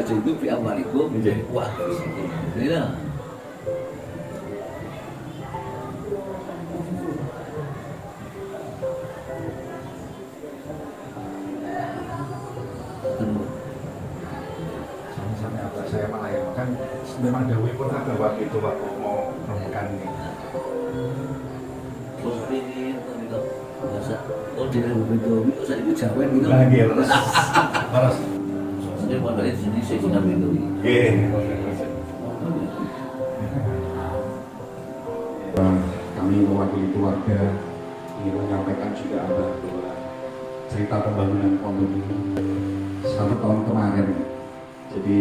itu fi amwalikum wa anfusikum. Iya. Sampai apa saya melayangkan memang Dawi pun ada waktu itu waktu mau menemukan ini. Terus ini bahasa oh dia begitu saya itu jawaban gitu. Lagi terus. Terus. Saya mau dari sini saya sudah itu. Kami mewakili keluarga ingin menyampaikan juga ada cerita pembangunan pondok ini 1 tahun kemarin. Jadi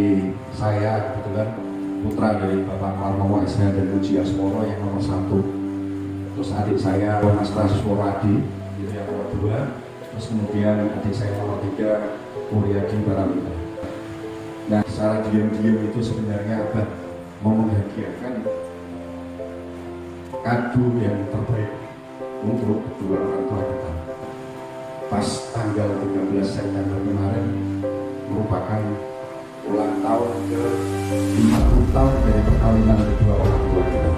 saya kebetulan putra dari Bapak Marmowo SH dan Puji Asmoro yang nomor 1. Terus adik saya Mas Prasworo Adi itu yang nomor 2. Terus kemudian adik saya nomor 3 Muryadi Baramita. Nah secara diam-diam itu sebenarnya apa? Mau membahagiakan kado yang terbaik untuk kedua orang tua kita. Pas tanggal 13 September kemarin merupakan ulang tahun ke 50 tahun dari perkawinan kedua orang tua kita.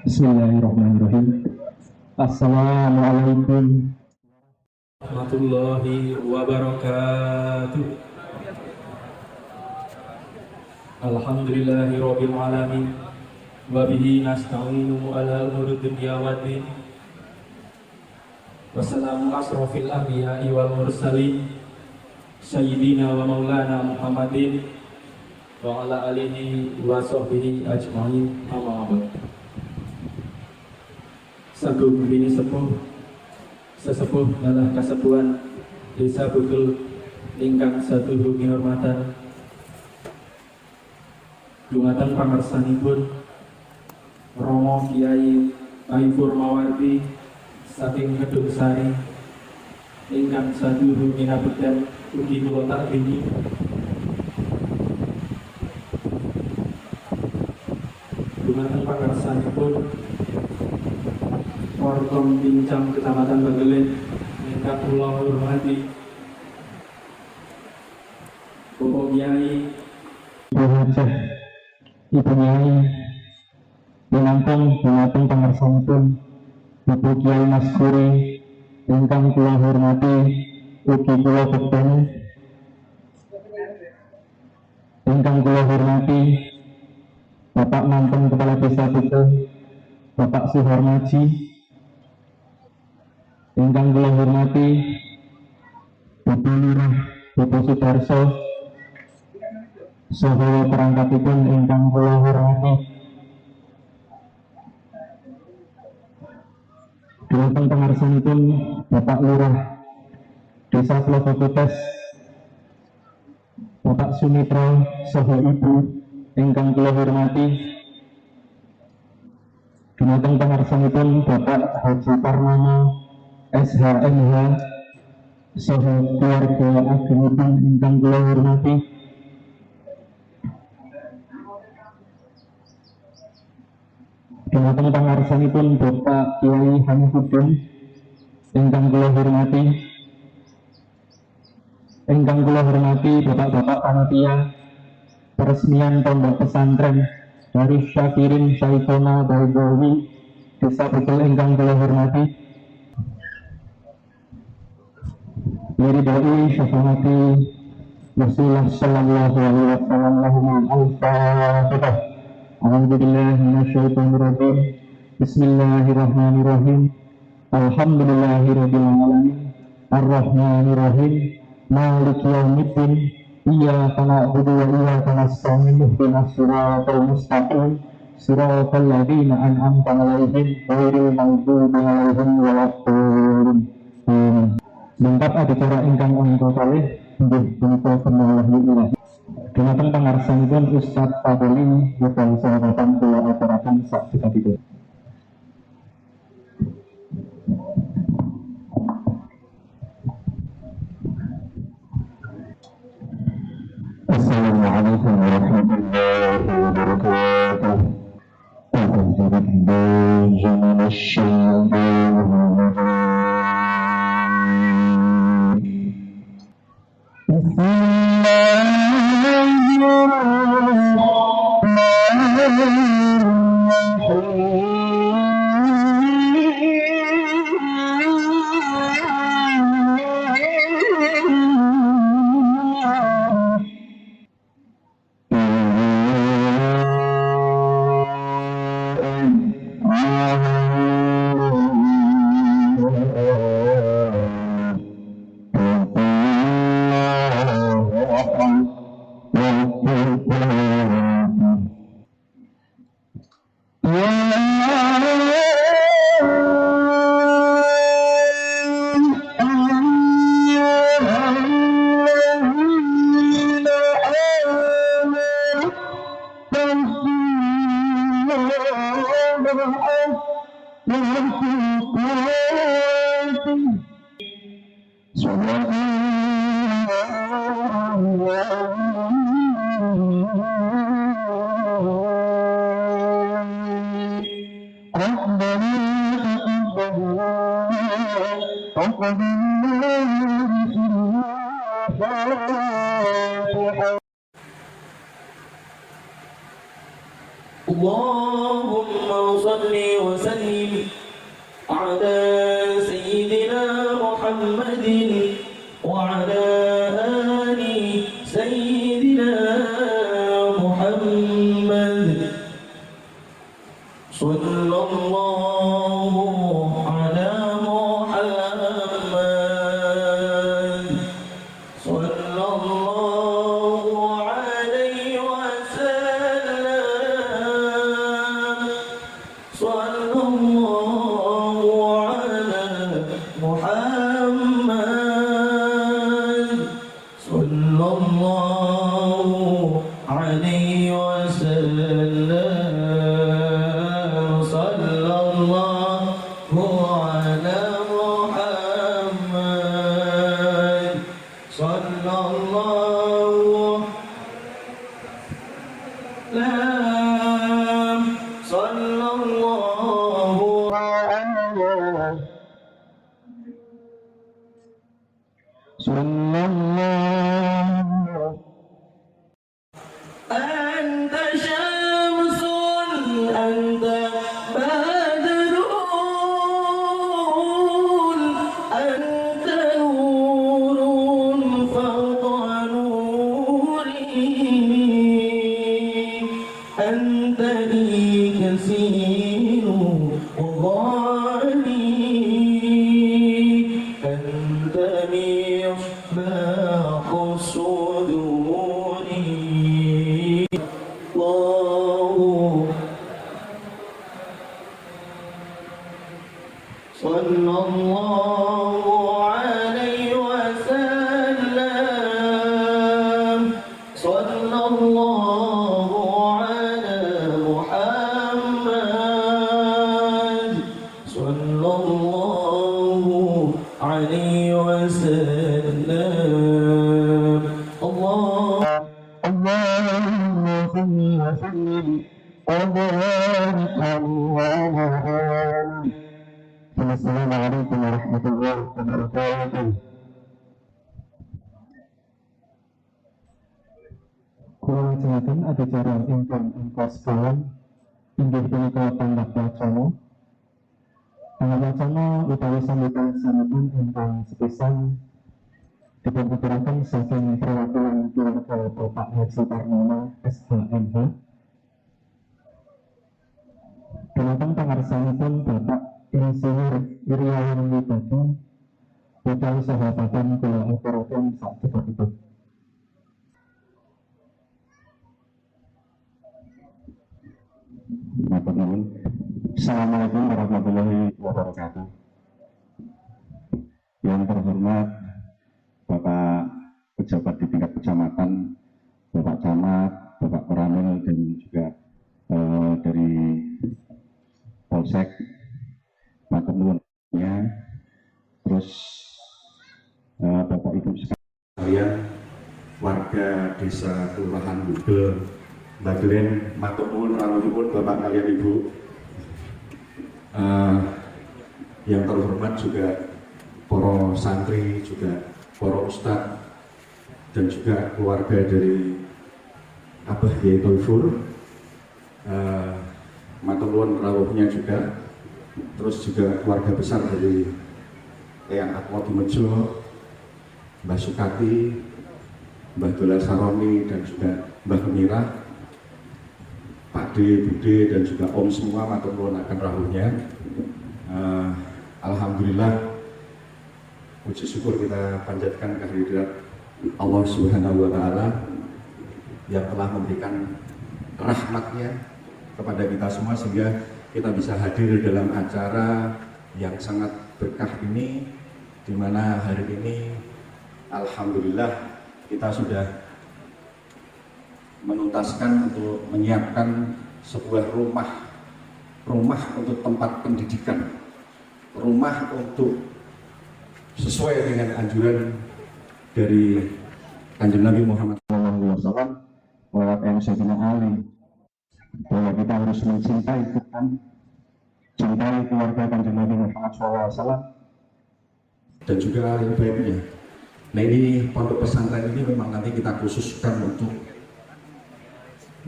Bismillahirrahmanirrahim. Assalamualaikum warahmatullahi wabarakatuh. Alhamdulillahirabbil alamin wa bihi nasta'inu ala umuri dunya waddin. Wassalamu asrofil anbiya'i wal mursalin sayyidina wa maulana Muhammadin wa ala alihi wa sahbihi ajma'in. Amma ba'd. Sagung bini sepuh sesepuh adalah kasepuhan Desa Bugel ingkang satuhu kehormatan dumateng pangersanipun Romo Kiai Ai Purmawardi saking Kedung Sari ingkang satuhu minabekten ugi kula takdimi dumateng pangersanipun Forkom Pincang Kecamatan Bagelen ingkang kula hormati Bapak Kiai Ibu Hajah Ibu Nyai Pinangkang dumateng pangersanipun Bapak Kiai Mas Kuri ingkang kula hormati ugi kula bekteni ingkang kula hormati Bapak Manten Kepala Desa Bugel Bapak Suharmaji ingkang kula hormati Bapak Lurah Bapak Sudarso saha perangkatipun ingkang kula hormati dumateng pangarsanipun Bapak Lurah Desa Plogokotes Bapak Sumitra saha Ibu ingkang kula hormati dumateng pangarsanipun Bapak Haji Parmana SHMH saha keluarga agamipun ingkang kula hormati dumateng pangarsanipun Bapak Kiai Hanifuddin ingkang kula hormati Bapak-bapak panitia peresmian pondok pesantren dari Syakirin Syaitona Baidowi Desa Betul ingkang kula hormati, Wiridai Syafahati Rasulullah Sallallahu Alaihi Wasallam lahumul al-fatihah. A'udzubillahi minasyaitonirrajim. Bismillahirrahmanirrahim. Alhamdulillahirabbil alamin. Arrahmanirrahim. Maliki yaumiddin. Iyyaka na'budu wa iyyaka nasta'in. Ihdinas siratal mustaqim. Siratal ladzina an'amta 'alaihim ghairil maghdubi 'alaihim waladdallin. Lengkap acara ingkang angka kalih nggih punika Pernawahyu Ilahi. Dumateng pangarsanipun Ustadz Fadli wekdal sahabatan kula aturaken sak cekapipun. Assalamualaikum warahmatullahi wabarakatuh. A'udzu billahi minasy syaithanir Allahumma salli wa sallim ala sayyidina Muhammadin wa ala ali sayyidina Muhammad. Sallallahu ala Muhammad. Sallallahu alaihi wasallam. Sallallahu ala Muhammad. Sallallahu alaihi wasallam. Anta syamsun, anta badrun, anta nurun fawqa nuri, anta li kasiru ghani, anta misbahu suduri. Sallallahu alaihi wasallam. Sallallahu ala Muhammad. Sallallahu alaihi wasallam. Allahumma salli wa sallim wa barik alaihi. Assalamualaikum warahmatullahi wabarakatuh. Kula lajengaken adicara ingkang engkos kawan inggih punika tanggap wacana. Tanggap wacana utawi sambutan sanepun ingkang sepisan dipunaturaken saking perwakilan keluarga Bapak Haji Parmono SHMH. Dumateng pangarsanipun Bapak Insinyur Iriawan Wibowo utawi sahabatan kula aturaken sakcepatipun. Assalamualaikum warahmatullahi wabarakatuh. Yang terhormat Bapak pejabat di tingkat kecamatan, Bapak Camat, Bapak Koramil, dan juga dari Polsek, matur nuwunnya, terus Bapak Ibu sekalian, warga desa Kelurahan Bugel, Bagelen, matur nuwun rawuhipun Bapak kalian Ibu. Yang terhormat juga para santri, juga para ustadz, dan juga keluarga dari Abah Yai Toifur, matur nuwun rawuhnya juga, terus juga keluarga besar dari Eyang Akwa Dimejo, Mbah Sukati, Mbah Dolar Saroni, dan juga Mbah Kemirah, Pak D, Bude, dan juga Om semua, matur nuwun akan rawuhnya. Alhamdulillah, puji syukur kita panjatkan kehadirat Allah Subhanahu wa Ta'ala yang telah memberikan rahmatnya kepada kita semua sehingga kita bisa hadir dalam acara yang sangat berkah ini, di mana hari ini alhamdulillah kita sudah menuntaskan untuk menyiapkan sebuah rumah untuk tempat pendidikan, rumah untuk sesuai dengan anjuran dari Kanjeng Nabi Muhammad SAW lewat Sayyidina Ali, bahwa kita harus mencintai Quran, cintai keluarga Kanjeng Nabi Muhammad SAW, dan juga ahli baiknya. Nah, ini pondok pesantren ini memang nanti kita khususkan untuk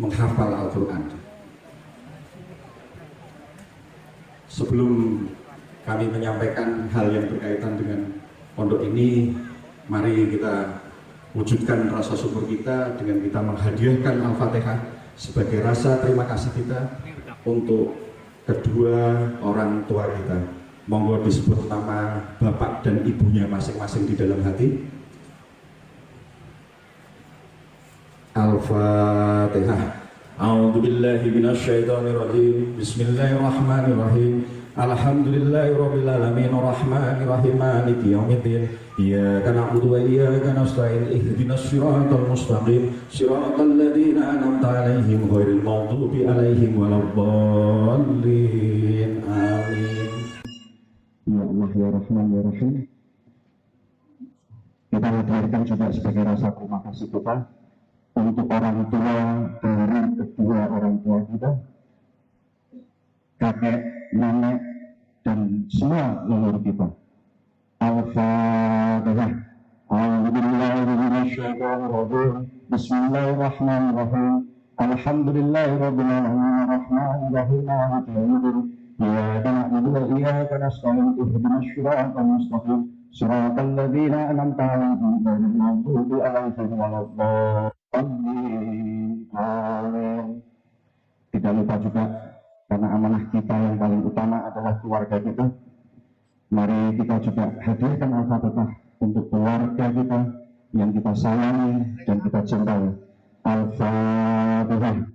menghafal Al-Quran. Sebelum kami menyampaikan hal yang berkaitan dengan pondok ini, mari kita wujudkan rasa syukur kita dengan kita menghadiahkan Al-Fatihah sebagai rasa terima kasih kita untuk kedua orang tua kita. Monggo disebut nama bapak dan ibunya masing-masing di dalam hati. Al-Fatihah. A'udzu billahi minasyaitonir rajim. Bismillahirrahmanirrahim. Alhamdulillahirabbil alamin arrahmanir rahim maliki yaumiddin. Iyyaka na'budu wa iyyaka nasta'in. Ihdinas siratal mustaqim. Siratal ladzina an'amta 'alaihim ghairil maghdubi 'alaihim waladdallin. Amin. Ya Allah ya Rahman ya Rahim. Kita hadirkan juga sebagai rasa terima kasih kita untuk orang tua dari kedua orang tua kita, kakek, nenek, dan semua leluhur kita. Al-Fatihah. A'udzubillahiminasyaitonirrajim. Bismillahirrahmanirrahim. Alhamdulillahirabbil alamin arrahmanirrahim maliki yaumiddin. Iyyaka na'budu wa iyyaka nasta'in. Ihdinas siratal mustaqim. Siratal ladzina an'amta 'alaihim ghairil maghdubi 'alaihim waladdallin. Amin. Tidak lupa juga, karena amanah kita yang paling utama adalah keluarga kita, mari kita juga hadirkan Al-Fatihah untuk keluarga kita yang kita sayangi dan kita cintai. Al-Fatihah.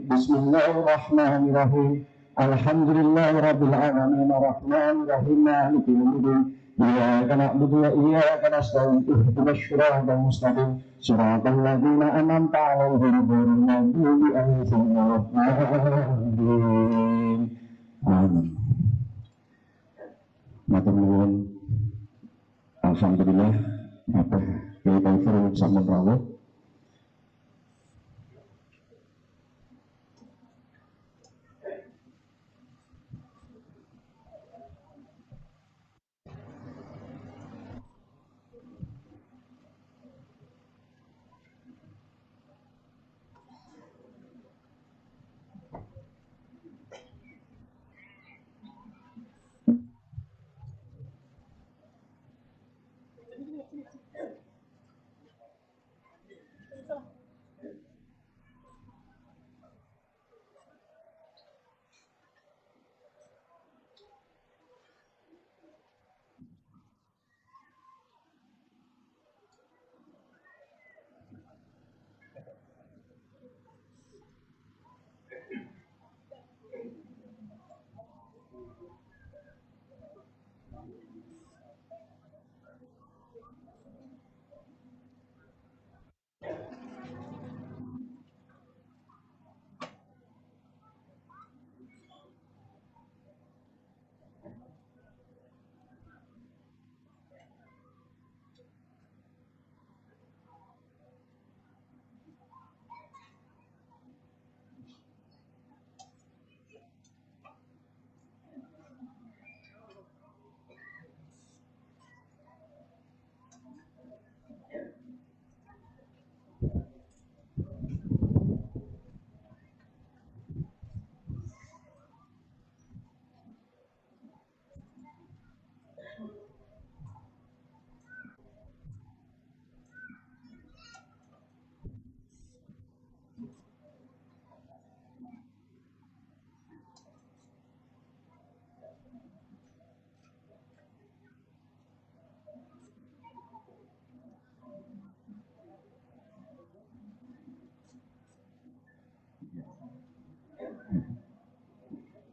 Bismillahirrahmanirrahim. Alhamdulillahirabbil alamin arrahmanirrahim maliki yaumiddin. Iyyaka na'budu wa iyyaka nasta'in. Ihdinas siratal mustaqim. Siratal ladzina an'amta 'alaihim ghairil maghdubi 'alaihim waladdallin. Amin. Matur nuwun. Alhamdulillah, apa kita firman sampun rawuh.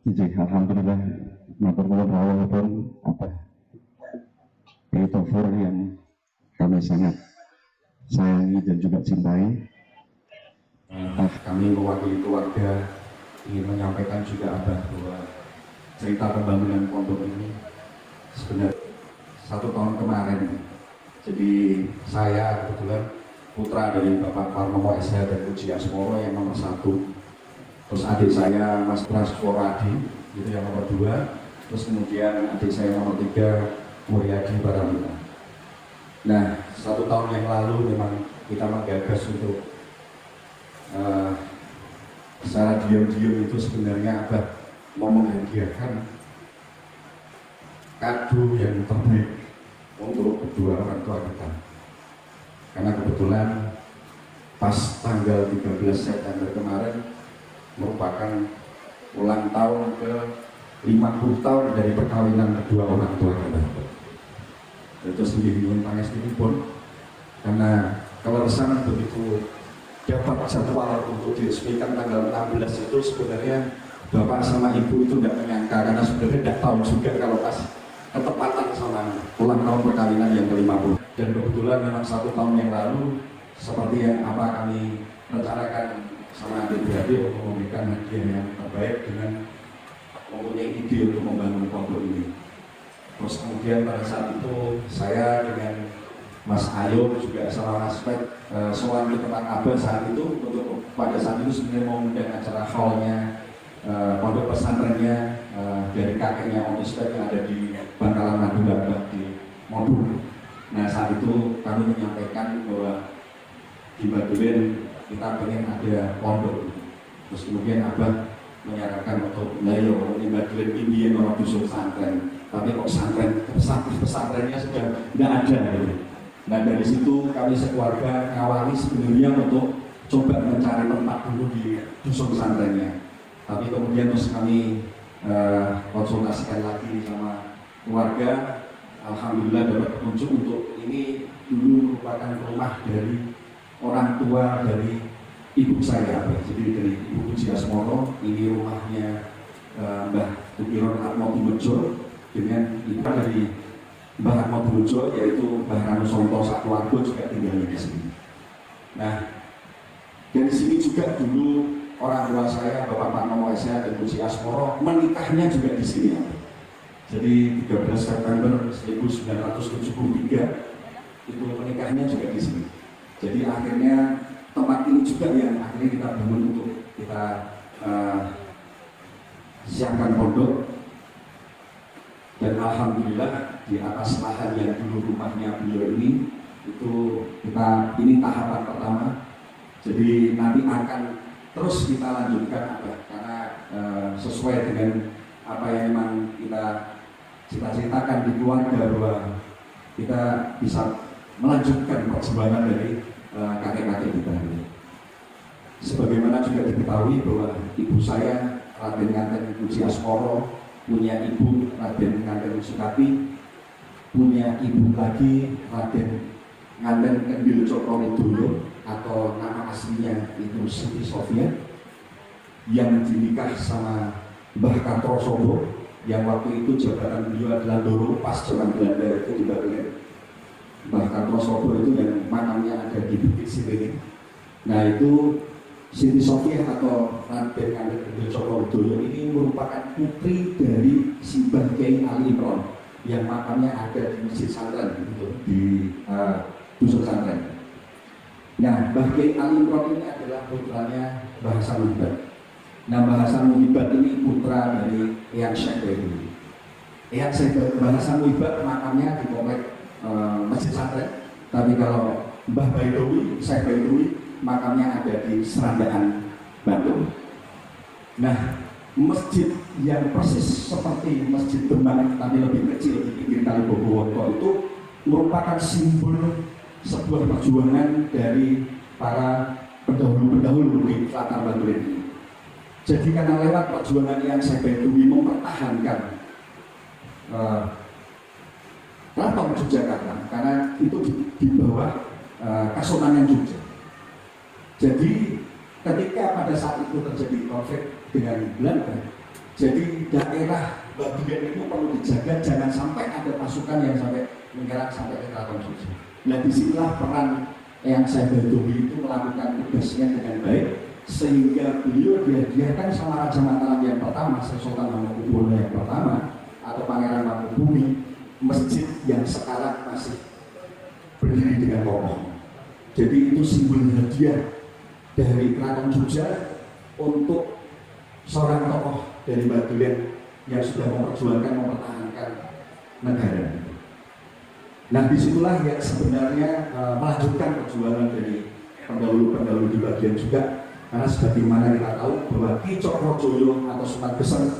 Alhamdulillah, matur nuwun rawuhipun apa itu Fur yang kami sangat sayangi dan juga cintai. Kami mewakili keluarga ingin menyampaikan juga Abah bahwa cerita pembangunan pondok ini sebenarnya 1 tahun kemarin. Jadi saya kebetulan putra dari Bapak Parnomo SH dan Puji Asmoro yang nomor 1. Terus adik saya Mas Prasetyo Adi itu yang nomor 2. Terus kemudian adik saya nomor 3 Muryadi Paramita. Nah, 1 tahun yang lalu memang kita menggagas untuk secara diam-diam itu sebenarnya Abah mau menghadiahkan kado yang terbaik untuk kedua orang tua kita. Karena kebetulan pas tanggal 13 September kemarin merupakan ulang tahun ke 50 tahun dari perkawinan kedua orang tua kita. Itu sendiri pun pun karena kelulusan begitu dapat jadwal untuk diresmikan tanggal 16 itu sebenarnya Bapak sama Ibu itu tidak menyangka, karena sebenarnya tidak tahu juga kalau pas ketepatan sama ulang tahun perkawinan yang ke-50. Dan kebetulan memang 1 tahun yang lalu seperti yang apa kami rencanakan sama adik-adik untuk memberikan hadiah yang terbaik dengan mempunyai ide untuk membangun pondok ini. Terus kemudian pada saat itu saya dengan Mas Ayo juga sama Mas Pet soal ke tempat Abah saat itu untuk pada saat itu sebenarnya mau mengundang acara hallnya pondok pesantrennya dari kakeknya Om Ispet yang ada di Bangkalan Madura di Modul. Nah saat itu kami menyampaikan bahwa di Badulen kita pengen ada pondok. Terus kemudian Abah menyarankan untuk layo di Badulen ini yang orang dusun pesantren. Tapi kok pesantrennya sudah tidak ada. Gitu. Nah dari situ kami sekeluarga ngawali sebenarnya untuk coba mencari tempat dulu di dusun pesantrennya. Tapi kemudian terus kami konsultasikan lagi sama keluarga. Alhamdulillah dapat petunjuk untuk ini dulu merupakan rumah dari orang tua dari ibu saya. Jadi dari Ibu Puji Asmoro, ini rumahnya Mbah Tukiron Atmotimejo dengan ibu dari Mbah Atmotimejo yaitu Mbah Ranusonto Sakwargo juga tinggal di sini. Nah dari sini juga dulu orang tua saya Bapak Parnomo SH dan Puji Asmoro menikahnya juga di sini. Jadi 13 September 1973 itu menikahnya juga di sini. Jadi akhirnya tempat ini juga yang akhirnya kita bangun untuk kita siapkan pondok. Dan alhamdulillah di atas lahan yang dulu rumahnya beliau ini itu kita ini tahapan pertama. Jadi nanti akan terus kita lanjutkan karena sesuai dengan apa yang memang kita cita-citakan di keluarga bahwa kita bisa melanjutkan perjuangan dari kakek-kakek kita. Sebagaimana juga diketahui bahwa ibu saya Raden Nganten Puji Asmoro punya ibu Raden Nganten Sukati, punya ibu lagi Raden Nganten Kendil Cokrowidoyo atau nama aslinya itu Siti Sofia yang dinikah sama Mbah Kartosobo yang waktu itu jabatan beliau adalah Doro pas zaman Belanda itu di Badulen. Mbah Kartosobo itu yang makamnya ada di Bukit Siring. Nah itu Siti Sofia atau Raden Nganten Kendil Cokrowidoyo ini merupakan putri dari Simbah Kiai Ali Imron yang makamnya ada di Masjid Santren gitu, di Dusun Santren. Nah, Mbah Kiai Ali Imron ini adalah putranya Mbah Hasan Muhibbat. Nah, Mbah Hasan Muhibbat ini putra dari Eyang Syekh Baidowi. Eyang Syekh Mbah Hasan Muhibbat makamnya di komplek Masjid Santren. Tapi kalau Mbah Baidowi, Syekh Baidowi makamnya ada di Serandaan, Bandung. Nah, masjid yang persis seperti Masjid Demak tapi lebih kecil di pinggir Kali Bogowoto itu merupakan simbol sebuah perjuangan dari para pendahulu-pendahulu di latar Badulen ini. Jadi karena lewat perjuangan yang saya Baidowi mempertahankan Keraton Yogyakarta karena itu di bawah Kesultanan Jogja. Jadi ketika pada saat itu terjadi konflik dengan Belanda, Jadi daerah Batulian itu perlu dijaga, jangan sampai ada pasukan yang sampai menyerang sampai ke Keraton Jogja. Nah disinilah peran yang saya Badowi itu melakukan tugasnya dengan baik, sehingga beliau dihadiahkan sama Raja Mataram yang pertama, Sultan Hamengkubuwono yang pertama, atau Pangeran Mangkubumi, masjid yang sekarang masih berdiri dengan kokoh. Jadi itu simbol hadiah dari Keraton Jogja untuk seorang tokoh dari Batulian yang sudah mempertahankan negara. Nah disitulah yang sebenarnya melanjutkan perjuangan dari pendahulu-pendahulu di bagian juga, karena sebagaimana kita tahu bahwa Ki Cokrojoyo atau Sunan Geseng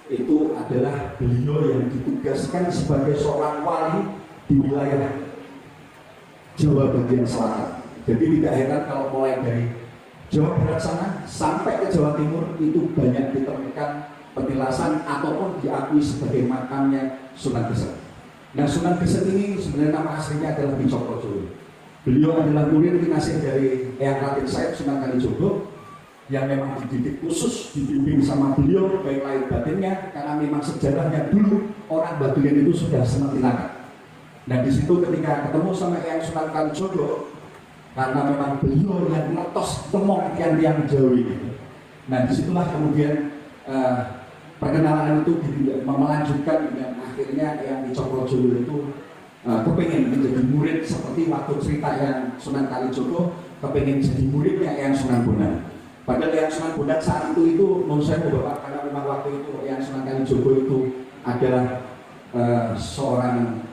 itu adalah beliau yang ditugaskan sebagai seorang wali di wilayah Jawa bagian selatan. Jadi tidak heran kalau mulai dari Jawa Barat sana sampai ke Jawa Timur itu banyak ditemukan petilasan ataupun diakui sebagai makamnya Sunan Geseng. Nah Sunan Geseng ini sebenarnya nama aslinya adalah Ki Cokrojoyo. Beliau adalah murid kinasih dari Eyang Raden Said Sunan Kalijogo yang memang dididik khusus, dibimbing sama beliau baik lahir batinnya, karena memang sejarahnya dulu orang Batulian itu sudah senang tirakat. Nah di situ ketika ketemu sama Eyang Sunan Kalijogo, karena memang beliau yang meletos temong tiang-tiang Jawi. Nah disitulah kemudian perkenalan itu melanjutkan dengan akhirnya yang di Cokrojoyo itu kepingin menjadi murid seperti waktu cerita yang Sunan Kalijogo kepingin jadi muridnya yang Sunan Bonang. Padahal yang Sunan Bonang saat itu menurut saya Bapak, karena memang waktu itu yang Sunan Kalijogo itu adalah seorang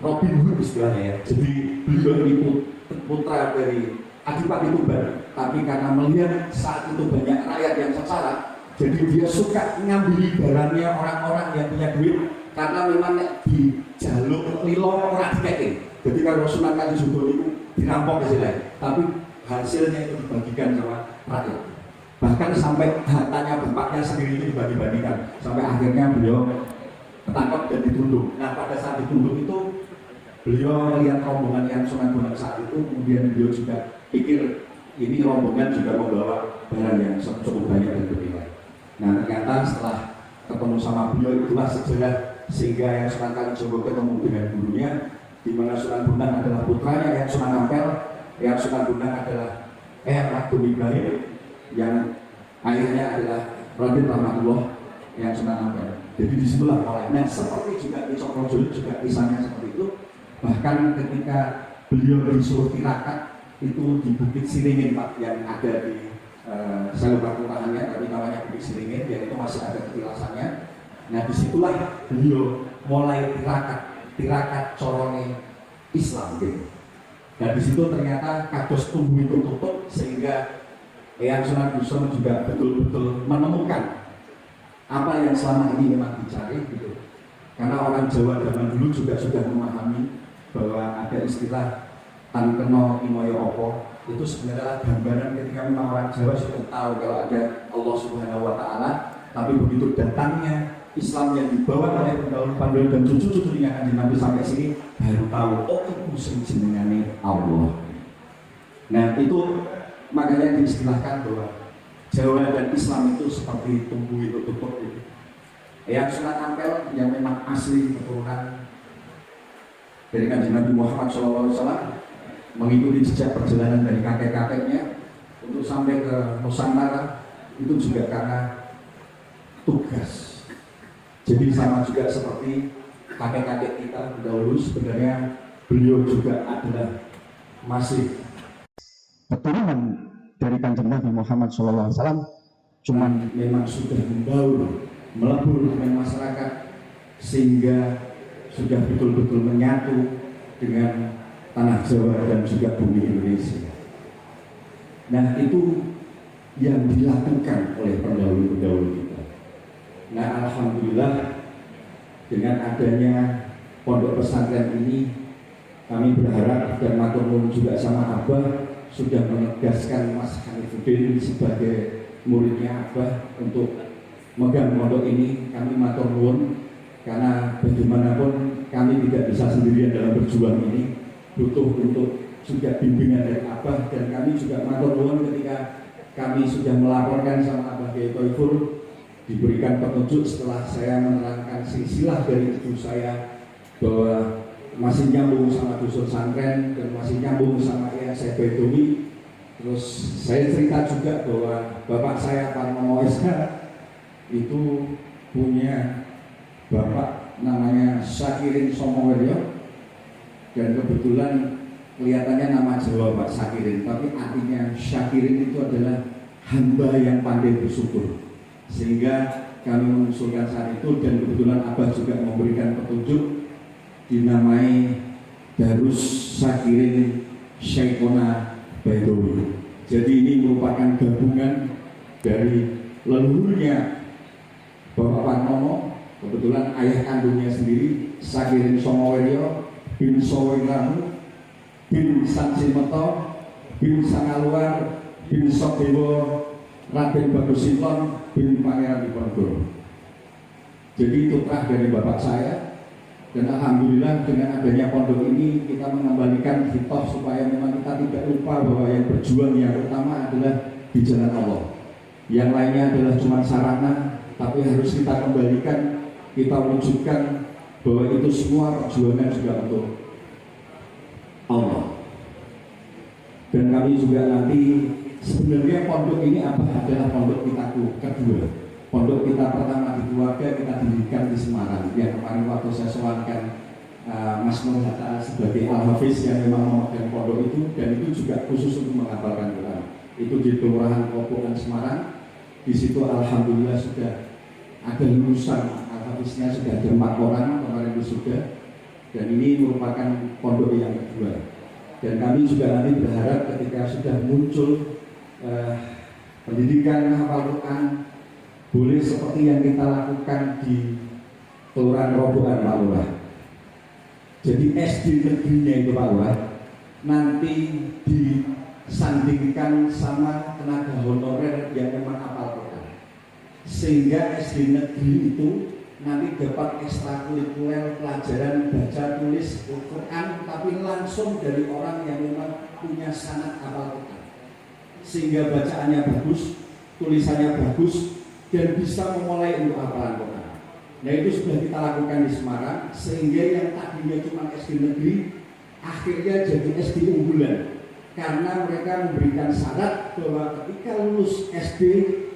Robin Hood istilahnya ya. Jadi beliau ini putra dari Adipati Tuban, tapi karena melihat saat itu banyak rakyat yang sengsara, jadi dia suka ngambil barangnya orang-orang yang punya duit, karena memang di jalur lilo orang dikekeh. Jadi kalau Sunan Kalijogo itu dirampok istilahnya, tapi hasilnya itu dibagikan sama rakyat. Bahkan sampai hartanya bapaknya sendiri itu dibagi-bagikan, sampai akhirnya beliau ketangkap dan ditunduk. Nah pada saat ditunduk itu beliau melihat rombongan yang Sunan Bonang saat itu, kemudian beliau juga pikir ini rombongan juga membawa barang yang cukup banyak dan bernilai. Nah ternyata setelah ketemu sama beliau itulah sejarah sehingga yang Sunan Kalijogo ketemu dengan gurunya, di mana Sunan Bonang adalah putranya yang Sunan Ampel, yang Sunan Bonang adalah Eyang Agung Ibrahim, yang akhirnya adalah Raden Rahmatullah yang Sunan Ampel. Jadi disitulah mulai. Nah seperti juga di Cokrojoyo juga kisahnya seperti itu. Bahkan ketika beliau disuruh tirakat itu di Bukit Siringin Pak, yang ada di saya lupa kelurahannya, tapi namanya Bukit Siringin, yang itu masih ada petilasannya. Nah disitulah beliau mulai tirakat corone Islam gitu. Dan disitu ternyata kados tumbuh itu tutup, sehingga Eyang Sunan Geseng juga betul-betul menemukan apa yang selama ini memang dicari gitu. Karena orang Jawa zaman dulu juga sudah memahami bahwa ada istilah tan kena imoyo opo, itu sebenarnya gambaran ketika memang orang Jawa sudah tahu kalau ada Allah Subhanahu wa Ta'ala, tapi begitu datangnya Islam yang dibawa oleh pendahulu dan cucu-cucunya Kanjeng Nabi sampai sini, baru tahu oh itu sing jenengane Allah. Nah itu makanya diistilahkan bahwa Jawa dan Islam itu seperti tumbuh itu tutup itu. Yang Sunan Ampel yang memang asli keturunan dari Kanjeng Nabi Muhammad SAW, mengikuti jejak perjalanan dari kakek-kakeknya untuk sampai ke Nusantara itu juga karena tugas. Jadi sama juga seperti kakek-kakek kita dahulu, sebenarnya beliau juga adalah masih keturunan dari Kanjeng Nabi Muhammad SAW, cuman memang sudah membaur, melebur dengan masyarakat sehingga sudah betul-betul menyatu dengan tanah Jawa dan juga bumi Indonesia. Nah itu yang dilakukan oleh pendahulu-pendahulu kita. Nah alhamdulillah dengan adanya pondok pesantren ini, kami berharap dan matur nuwun juga sama Abah sudah menegaskan Mas Hanifuddin sebagai muridnya Abah untuk megang pondok ini. Kami matur nuwun karena bagaimanapun kami tidak bisa sendirian dalam berjuang ini, butuh untuk juga bimbingan dari Abah, dan kami juga matur nuwun ketika kami sudah melaporkan sama Abah Kiai Toiful, diberikan petunjuk setelah saya menerangkan silsilah dari ibu saya bahwa masih nyambung sama dusun santren dan masih nyambung sama saya Baidowi. Terus saya cerita juga bahwa bapak saya Parmono SH itu punya bapak namanya Syakirin Somoweryo, dan kebetulan kelihatannya nama Jawa Pak Syakirin, tapi artinya Syakirin itu adalah hamba yang pandai bersyukur. Sehingga kami mengusulkan saat itu, dan kebetulan Abah juga memberikan petunjuk, dinamai Darus Syakirin Syekhona Baidowi. Jadi ini merupakan gabungan dari leluhurnya Bapak Parmono, kebetulan ayah kandungnya sendiri Syakirin Somoweryo bin Sowiramu bin Sansimeto bin Sangaluar bin Sodewo Raden Bagus Sinton bin Pangeran Diponegoro. Jadi itu terah dari bapak saya, dan alhamdulillah dengan adanya pondok ini kita mengembalikan fitoh supaya memang kita tidak lupa bahwa yang berjuang yang utama adalah di jalan Allah. Yang lainnya adalah cuma sarana, tapi harus kita kembalikan, kita wujudkan bahwa itu semua perjuangan juga untuk Allah. Dan kami juga nanti, sebenarnya pondok ini adalah pondok kita kedua. Pondok kita pertama di keluarga kita dirikan di Semarang. Yang kemarin waktu saya soalkan Mas Nur Hatta sebagai Al-Hafiz yang memang memegang pondok itu, dan itu juga khusus untuk menghafalkan Quran. Itu di Kelurahan Kopokan Semarang. Di situ alhamdulillah sudah ada lulusan Al-Hafiznya, sudah ada 4 orang kemarin sudah. Dan ini merupakan pondok yang kedua. Dan kami juga nanti berharap ketika sudah muncul pendidikan hafal Quran, boleh seperti yang kita lakukan di Kelurahan Robokan Pak Lurah. Jadi SD negerinya itu Pak Lurah nanti disandingkan sama tenaga honorer yang memang hafal Quran, sehingga SD negeri itu nanti dapat ekstrakurikuler pelajaran baca tulis Quran, tapi langsung dari orang yang memang punya sanad hafal Quran, sehingga bacaannya bagus, tulisannya bagus, dan bisa memulai untuk hafalan Quran. Nah itu sudah kita lakukan di Semarang, sehingga yang tadinya cuma SD negeri akhirnya jadi SD unggulan, karena mereka memberikan syarat bahwa ketika lulus SD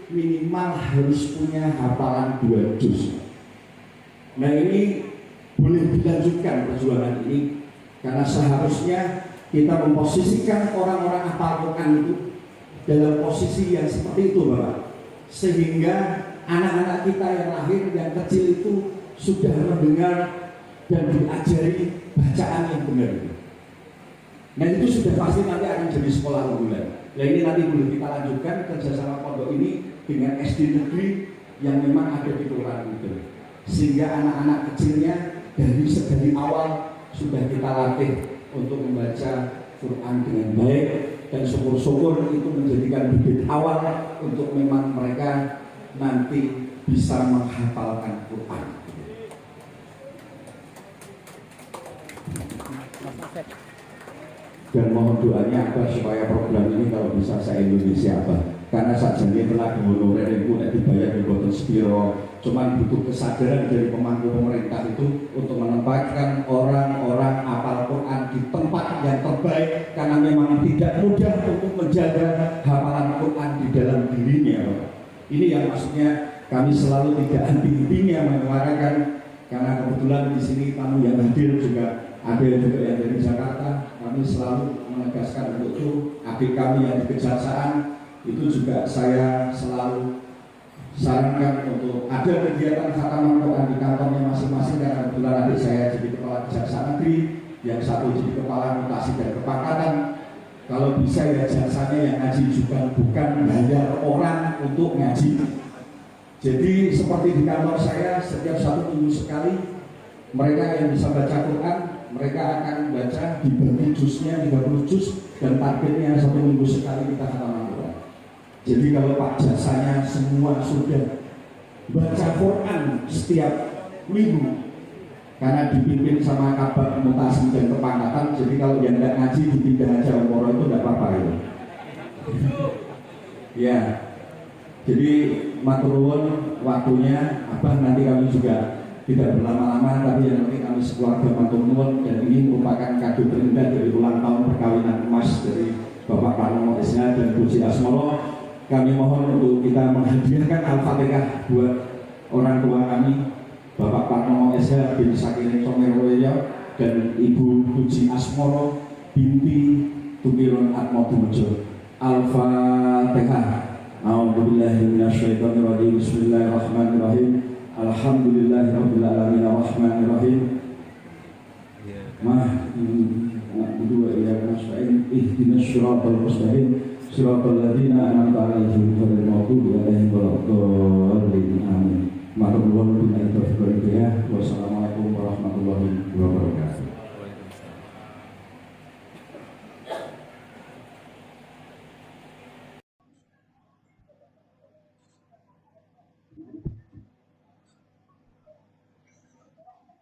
minimal harus punya hafalan 2 juz. Nah ini boleh dilanjutkan perjuangan ini, karena seharusnya kita memposisikan orang-orang hafal Quran itu dalam posisi yang seperti itu Bapak, sehingga anak-anak kita yang lahir yang kecil itu sudah mendengar dan diajari bacaan yang benar. Nah itu sudah pasti nanti akan jadi sekolah unggulan. Nah ini nanti boleh kita lanjutkan kerjasama pondok ini dengan SD negeri yang memang ada di Kelurahan itu, sehingga anak-anak kecilnya dari awal sudah kita latih untuk membaca Quran dengan baik, dan syukur-syukur itu menjadikan bibit awal untuk memang mereka nanti bisa menghafalkan Quran. Dan mohon doanya apa supaya program ini kalau bisa se-Indonesia apa, karena saja ini telah honorer itu tidak dibayar di boten sepiro, cuman butuh kesadaran dari pemangku pemerintah itu untuk menempatkan orang-orang hafal Quran di tempat yang terbaik, karena memang tidak mudah untuk menjaga hafalan Quran di dalam dirinya. Ini yang maksudnya kami selalu tidak henti-hentinya menyuarakan, karena kebetulan di sini tamu yang hadir juga ada juga yang dari Jakarta. Kami selalu menegaskan untuk itu, adik kami yang di Kejaksaan itu juga saya selalu sarankan untuk ada kegiatan khataman Quran di kantornya masing-masing, karena kebetulan adik saya jadi kepala Kejaksaan Negeri, yang satu jadi kepala mutasi dan kepakatan. Kalau bisa ya jasanya yang ngaji juga, bukan bayar orang untuk ngaji. Jadi seperti di kantor saya, setiap 1 minggu sekali mereka yang bisa baca Quran, mereka akan baca dibagi juznya 30 juz, dan targetnya 1 minggu sekali kita khataman Quran. Jadi kalau Pak jasanya semua sudah baca Quran setiap minggu, karena dipimpin sama kabar mutasi dan kepangkatan, jadi kalau yang tidak ngaji dipindah aja umroh itu tidak apa-apa ya. Ya, jadi matur nuwun waktunya, Abah nanti kami juga tidak berlama-lama, tapi yang penting kami sekeluarga matur nuwun, dan ini merupakan kado terindah dari ulang tahun perkawinan emas dari Bapak Parnomo SH dan Bu Sri Asmoro. Kami mohon untuk kita menghadiahkan Al-Fatihah buat orang tua kami, Bapak Parnomo SH bin Sakirin Someroyo dan Ibu Puji Asmoro binti Tukiron Atmodumejo. Al-Fatihah. A'udzubillahi minasyaitonirrajim. Bismillahirrahmanirrahim. Alhamdulillahirabbil alamin arrahmanirrahim. Na'budu wa iyyaka nasta'in. Ihdinas siratal mustaqim. Siratal ladzina an'amta 'alaihim ghairil maghdubi 'alaihim waladdallin. Amin. Matur nuwun billahi taufiq wal hidayah. Wassalamualaikum warahmatullahi wabarakatuh.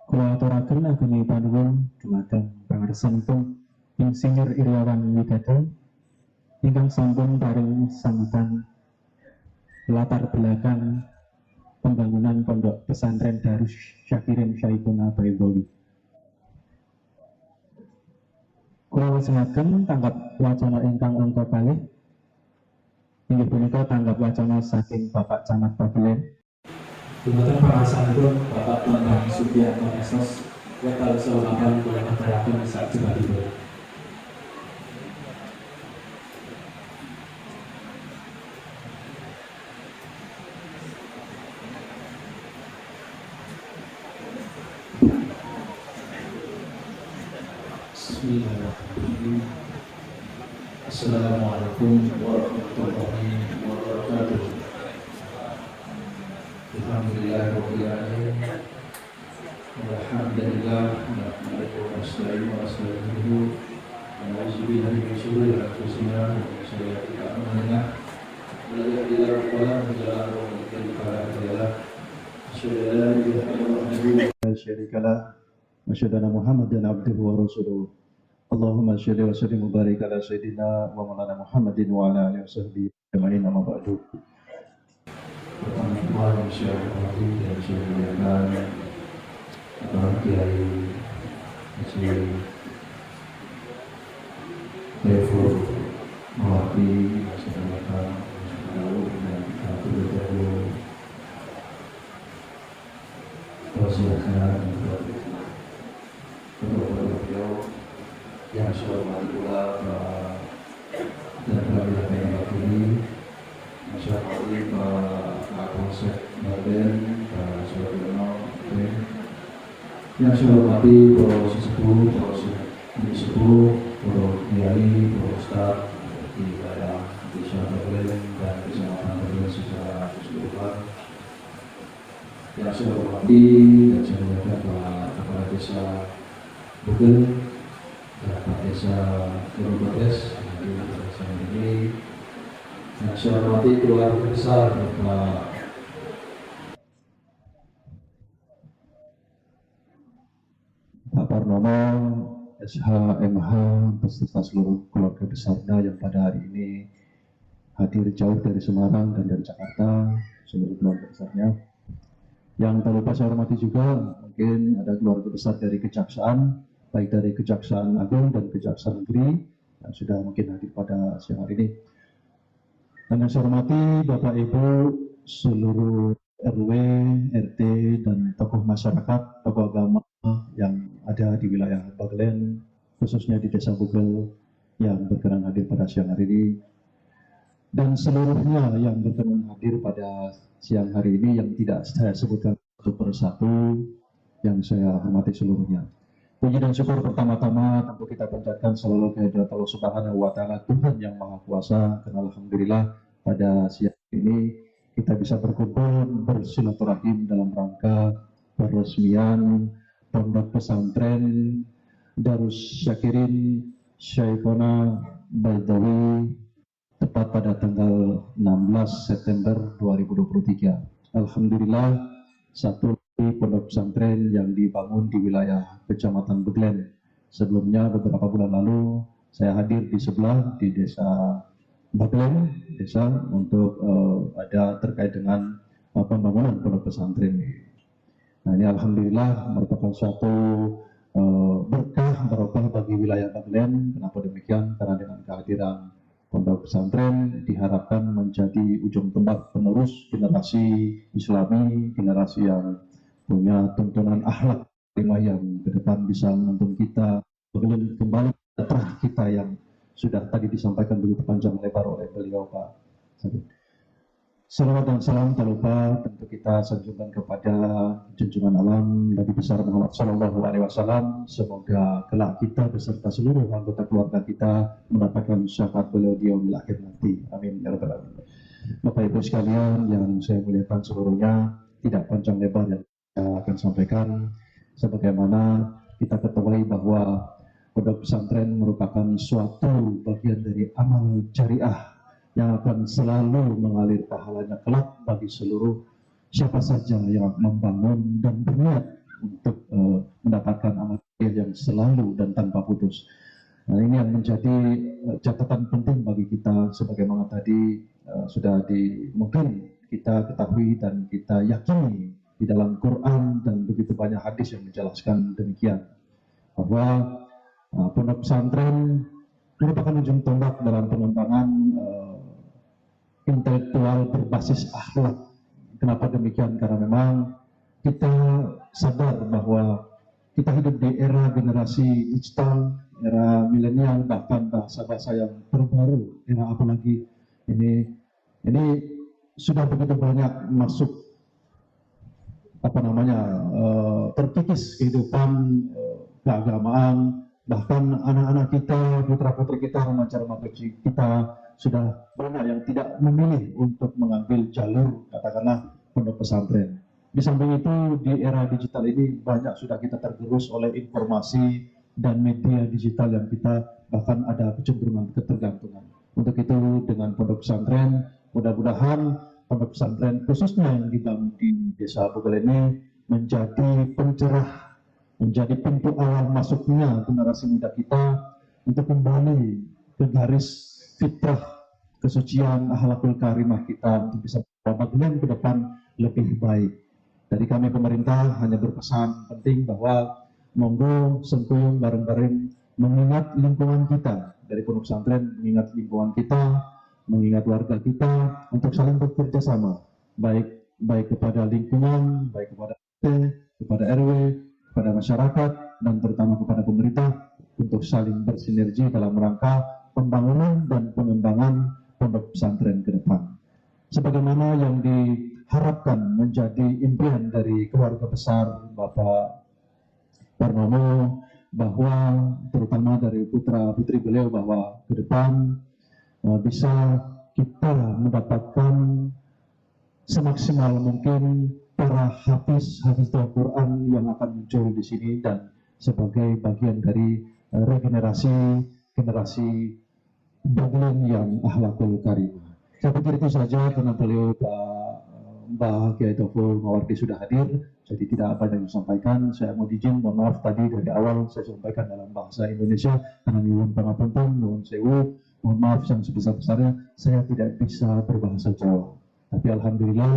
Kula aturaken ageng panuwun dumateng pangarsanipun Insinyur Iriawan Widodo ingkang sampun paring sambutan latar belakang pembangunan Pondok Pesantren Darus Syakirin Syaikuna Baidowi. Kula wasingaken tanggap wacana ingkang angka kalih inggih punika tanggap wacana saking Bapak Camat Pabilen. Dumateng pangarsanipun Bapak Bambang Subianto Esos wekdal selawan kula aturaken sakjroning. Bismillahirrahmanirrahim. Assalamualaikum warahmatullahi wabarakatuh. Alhamdulillahirabbil alamin. Alhamdulillah nahmaduhu wa nasta'inuhu wa nastaghfiruh wa na'udzu billahi min shururi anfusina wa min sayyiati a'malina. Man yahdihillahu fala mudilla lahu wa man yudlil fala hadiya lahu. Asyhadu an la ilaha illallah wa syarika lah wa asyhadu anna Muhammadan abduhu wa rasuluh. Allahumma shalli wa sallim wa barik ala sayyidina wa maulana Muhammadin wa ala alihi wa sahbihi ajma'in, amma ba'du. Pertama-tama insyaallah dan syukurkan para kiai Haji Devo Mawati Masyarakat dan Abdul Jabir Rasulullah dan beliau yang saya hormati pula dan para ini masyarakat Kapolsek Baden, Pak Suwardono, yang saya hormati para sesepuh, para sepuh, para kiai, para ustaz di wilayah Desa Baden dan Kecamatan Baden secara keseluruhan. Yang saya hormati dan saya muliakan Pak Kepala Desa Bugel dan Pak Desa Kurubates di desa ini. Yang saya hormati keluarga besar Bapak Parnomo SH MH beserta seluruh keluarga besarnya yang pada hari ini hadir jauh dari Semarang dan dari Jakarta, seluruh keluarga besarnya. Yang tak lupa saya hormati juga mungkin ada keluarga besar dari Kejaksaan, baik dari Kejaksaan Agung dan Kejaksaan Negeri yang sudah mungkin hadir pada siang hari ini. Dan yang saya hormati Bapak Ibu seluruh RW, RT, dan tokoh masyarakat, tokoh agama yang ada di wilayah Bagelen, khususnya di Desa Bugel yang berkenan hadir pada siang hari ini, dan seluruhnya yang berkenan hadir pada siang hari ini yang tidak saya sebutkan satu persatu, yang saya hormati seluruhnya. Puji dan syukur pertama-tama tentu kita panjatkan selalu kehadirat Allah Subhanahu wa Ta'ala, Tuhan yang Maha Kuasa. Karena alhamdulillah pada siang ini kita bisa berkumpul bersilaturahim dalam rangka peresmian Pondok Pesantren Darus Syakirin Syaikuna Baidowi tepat pada tanggal 16 September 2023. Alhamdulillah, satu pondok pesantren yang dibangun di wilayah Kecamatan Beglen. Sebelumnya beberapa bulan lalu saya hadir di sebelah di Desa Baglen desa untuk ada terkait dengan pembangunan pondok pesantren. Nah, ini alhamdulillah merupakan suatu berkah barokah bagi wilayah Baglen. Kenapa demikian? Karena dengan kehadiran pondok pesantren diharapkan menjadi ujung tombak penerus generasi Islami, generasi yang punya tuntunan akhlak yang ke depan bisa menuntun kita kembali ke terah kita yang sudah tadi disampaikan begitu panjang lebar oleh beliau Pak Sadid. Salawat dan salam tak lupa tentu kita sanjungkan kepada junjungan alam Nabi besar Muhammad Sallallahu Alaihi Wasallam. Semoga kelak kita beserta seluruh anggota keluarga kita mendapatkan syafaat beliau di yaumil akhir nanti. Amin ya rabbal alamin. Bapak Ibu sekalian yang saya muliakan seluruhnya, tidak panjang lebar yang saya akan sampaikan. Sebagaimana kita ketahui bahwa pondok pesantren merupakan suatu bagian dari amal jariah yang akan selalu mengalir pahalanya kelak bagi seluruh siapa saja yang membangun dan berniat untuk mendapatkan amal jariah yang selalu dan tanpa putus. Nah, ini yang menjadi catatan penting bagi kita sebagaimana tadi sudah mungkin kita ketahui dan kita yakini di dalam Quran dan begitu banyak hadis yang menjelaskan demikian bahwa pondok pesantren merupakan ujung tombak dalam pengembangan intelektual berbasis akhlak. Kenapa demikian? Karena memang kita sadar bahwa kita hidup di era generasi digital, era milenial, bahkan bahasa-bahasa yang terbaru, era apalagi ini sudah begitu banyak masuk terkikis kehidupan keagamaan, bahkan anak-anak kita, putra-putri kita, remaja-remaja kita sudah banyak yang tidak memilih untuk mengambil jalur katakanlah pondok pesantren. Di samping itu di era digital ini banyak sudah kita tergerus oleh informasi dan media digital yang kita bahkan ada kecenderungan ketergantungan. Untuk itu dengan pondok pesantren mudah-mudahan pondok pesantren khususnya yang dibangun di Desa Bugel ini menjadi pencerah, menjadi pintu awal masuknya generasi muda kita untuk kembali ke garis fitrah kesucian akhlakul karimah kita untuk bisa membangun ke depan lebih baik. Dari kami pemerintah hanya berpesan penting bahwa monggo sengkuyung bareng-bareng mengingat lingkungan kita dari pondok pesantren, mengingat lingkungan kita, mengingat warga kita untuk saling bekerja sama, baik kepada lingkungan, baik kepada RT, kepada RW, kepada masyarakat, dan terutama kepada pemerintah untuk saling bersinergi dalam rangka pembangunan dan pengembangan pondok pesantren ke depan. Sebagaimana yang diharapkan menjadi impian dari keluarga besar Bapak Parnomo, bahwa terutama dari putra-putri beliau bahwa ke depan bisa kita mendapatkan semaksimal mungkin para hafiz Al-Quran yang akan muncul di sini dan sebagai bagian dari regenerasi generasi Baglen yang akhlakul karimah. Saya pikir itu saja karena beliau Mbak Kiai Toful Mawardi sudah hadir, jadi tidak apa yang disampaikan. Saya mau izin, mohon maaf tadi dari awal saya sampaikan dalam bahasa Indonesia karena nyuwun pangapunten, nuwun sewu, mohon maaf yang sebesar-besarnya saya tidak bisa berbahasa Jawa. Tapi alhamdulillah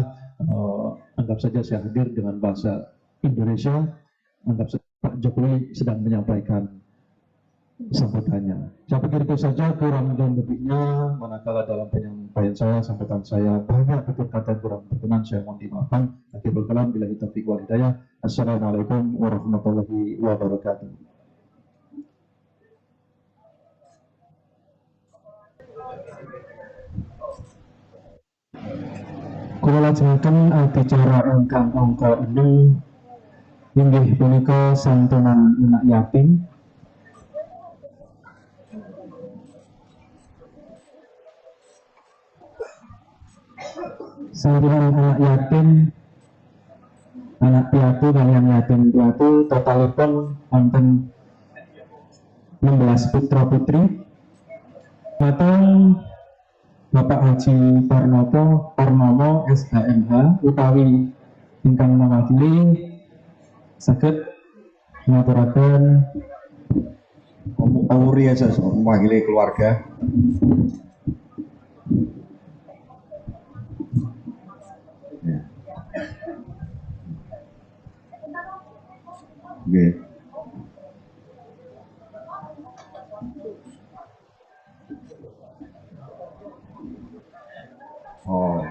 anggap saja saya hadir dengan bahasa Indonesia, anggap saja Pak Jokowi sedang menyampaikan sambutannya. Saya pikir itu saja, kurang dan lebihnya manakala dalam penyampaian saya, sambutan saya banyak kata yang kurang berkenan, saya mohon dimaafkan. Akhirul kalam billahi taufiq wal hidayah. Assalamualaikum warahmatullahi wabarakatuh. Kula lajengaken acara ingkang angka 6 inggih punika santunan anak yatim. Santunan anak yatim, anak piatu kaliyan yatim piatu totalipun wonten 16 putra putri. Matang Bapak Haji Parnomo SHMH utawi ingkang mewakili saged ngaturaken Auri aja mewakili keluarga. Ya. Nggih. Oh,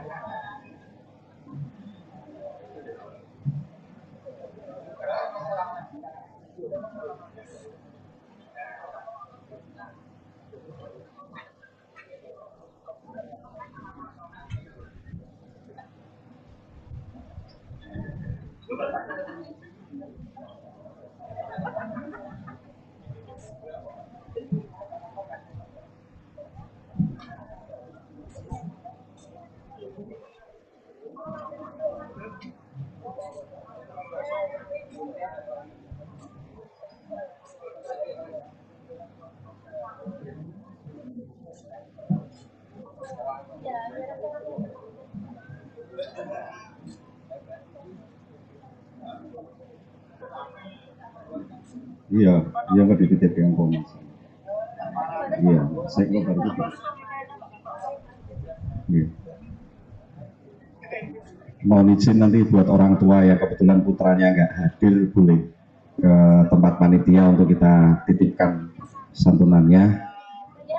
iya, iya nggak dititipkan informasi. Iya, saya nggak baru itu. Iya. Mohon izin nanti buat orang tua yang kebetulan putranya nggak hadir boleh ke tempat panitia untuk kita titipkan santunannya.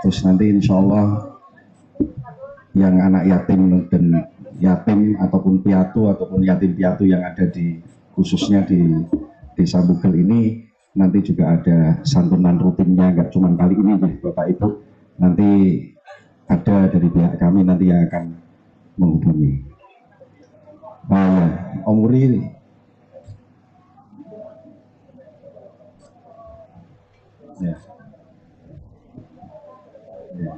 Terus nanti insya Allah yang anak yatim dan yatim ataupun piatu ataupun yatim piatu yang ada di khususnya di Desa Bugel ini nanti juga ada santunan rutinnya, nggak cuma kali ini ya Bapak Ibu, nanti ada dari pihak kami nanti yang akan menghubungi. Oh ya, Om Uri. Ya. Ya.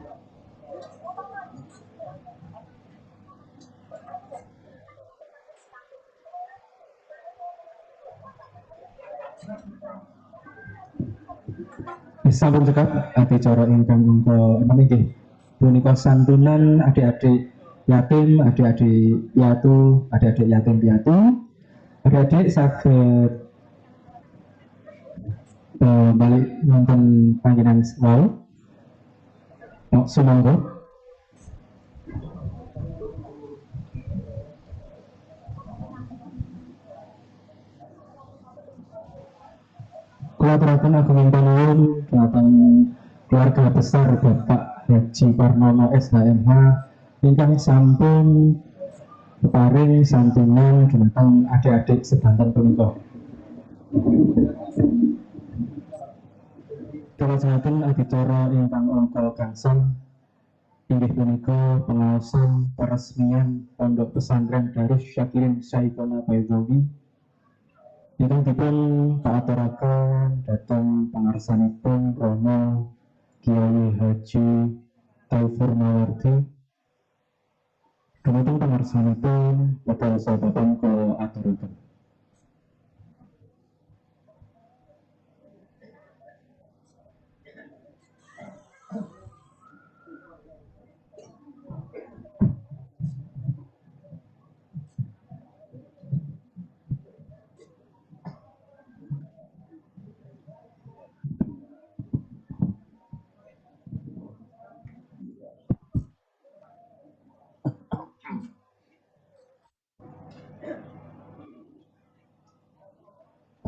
Sampun cekap adicara ingkang angka meniki punika santunan adik-adik yatim, adik-adik piatu, adik-adik yatim piatu, adik-adik saged balik nonton panggilan wau. Sumangga. Kula aturaken ageng panuwun dhateng keluarga besar Bapak Haji Parnono SHMH ingkang sampun paring santunan dhateng adik-adik sedanten punika. Kalajengaken adicara ingkang angka gangsal inggih punika pengaosan peresmian Pondok Pesantren Darus Syakirin Syaitona Baydawi ingkang dipun kaaturaken dhateng pangarsanipun Romo Kiai Haji Taufur Mawardi. Dumateng pangarsanipun badhe sababen kula aturaken.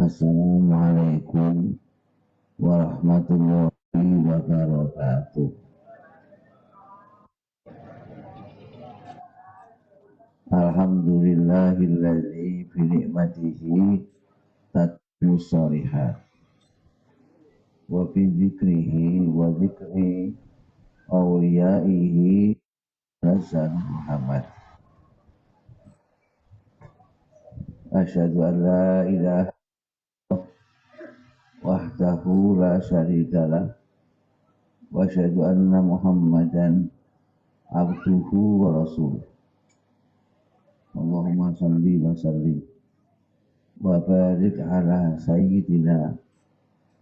Assalamualaikum warahmatullahi wabarakatuh. Alhamdulillahilladzi bi ni'matihi tatmu sholihat wa bi dzikrihi wa dzikri awliyaihi Hasan Muhammad. Asyhadu an la ilaha wahdahu la syarikalah wa asyhadu anna Muhammadan abduhu wa rasuluh. Allahumma shalli wa sallim wa barik ala sayyidina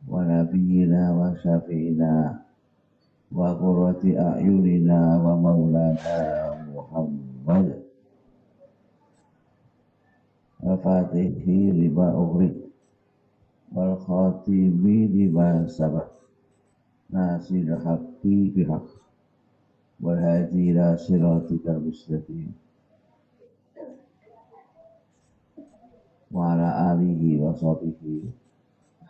wa nabiyyina wa syafi'ina wa qurrati a'yunina wa maulana Muhammad al-fatihi lima ughriq wal khatimi lima sabaq nasir haqqi bihaq والهادي إلى صراطك المستقيم وعلى آله وصحبه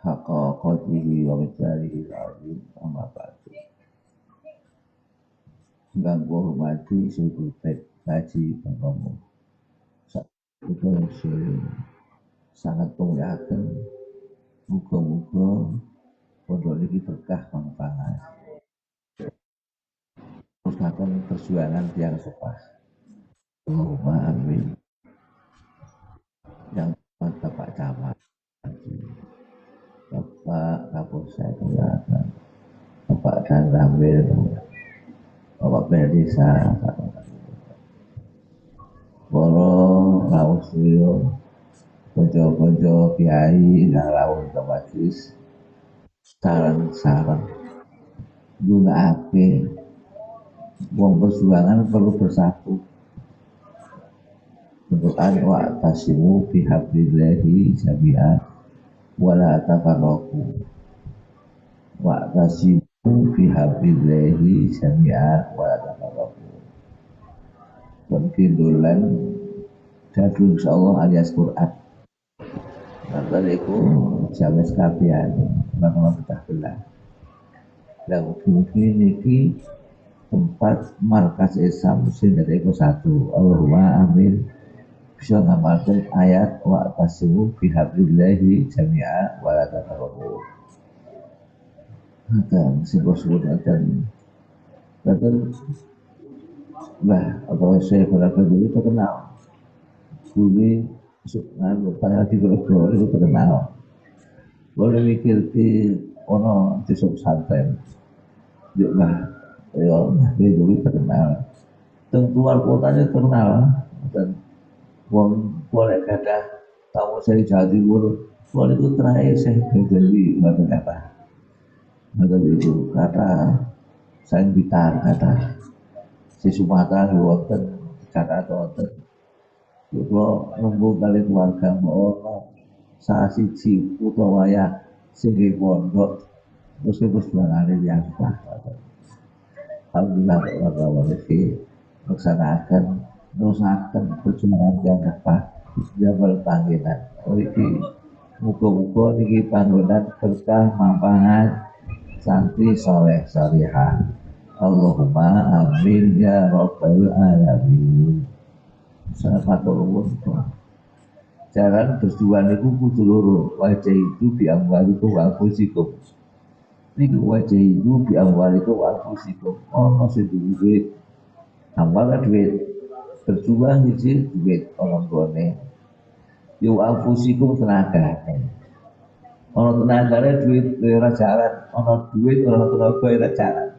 حق قدره ومقداره العظيم أما بعد. Kang hormati Syekh Haji Bangkomo. Itu sangat penglihatkan. Muga-muga pondok ini berkah manfaat. Merupakan perjuangan yang sepah. Allahumma amin. Yang Bapak Camat, Bapak Kapolsek, Bapak Dan Ramil, Bapak Berdesa, Boro, Rausio, Bojo-bojo, Kiai, Ngalawun Kemajis, sarang-sarang, guna api, wong perjuangan perlu bersatu. Berdoa wa tasimu bihablillahi jami'an wala tafarraqu. Wa tasimu bihablillahi jami'an wala tafarraqu. Penkindulan jadul insyaallah alias Quran. Nanti itu jamis kabian bakal pecah belah. Dan mungkin ini tempat markas Islam sing dari itu satu. Allahumma amin. Bisa ngamalkan ayat wa tasimu bihablillahi jami'a wa la tafarraqu. Dan sebut-sebut dan atau saya berapa dulu terkenal. Dulu pada lagi bergol itu terkenal. Boleh mikir di ono di pesantren. Juga dulu terkenal. Dan keluar kotanya terkenal dan wong boleh kata tamu saya jadi guru boleh itu terakhir saya jadi nggak itu kata saya bitar kata si Sumatera wonten kata wonten kalau nunggu kali keluarga mau salah siji utawa wayah sing pondok terus barangane yang sah. Alhamdulillah warahmatullahi wabarakatuh melaksanakan perjuangan yang tepat jabal panggilan. Iki muga-muga niki panggonan berkah manfaat santri soleh salihah. Allahumma amin ya rabbal alamin. Salamun. Jalan berjuang itu kudu loro. Wajah itu bi amwalikum wa anfusikum. Niku wajah itu bi amwalikum wa anfusikum. Ono sing duwe amal duit. Berjuang hiji duit orang gone yo anfusikum tenaga orang tenaganya duit ora jalan orang duit orang tenaga ora jalan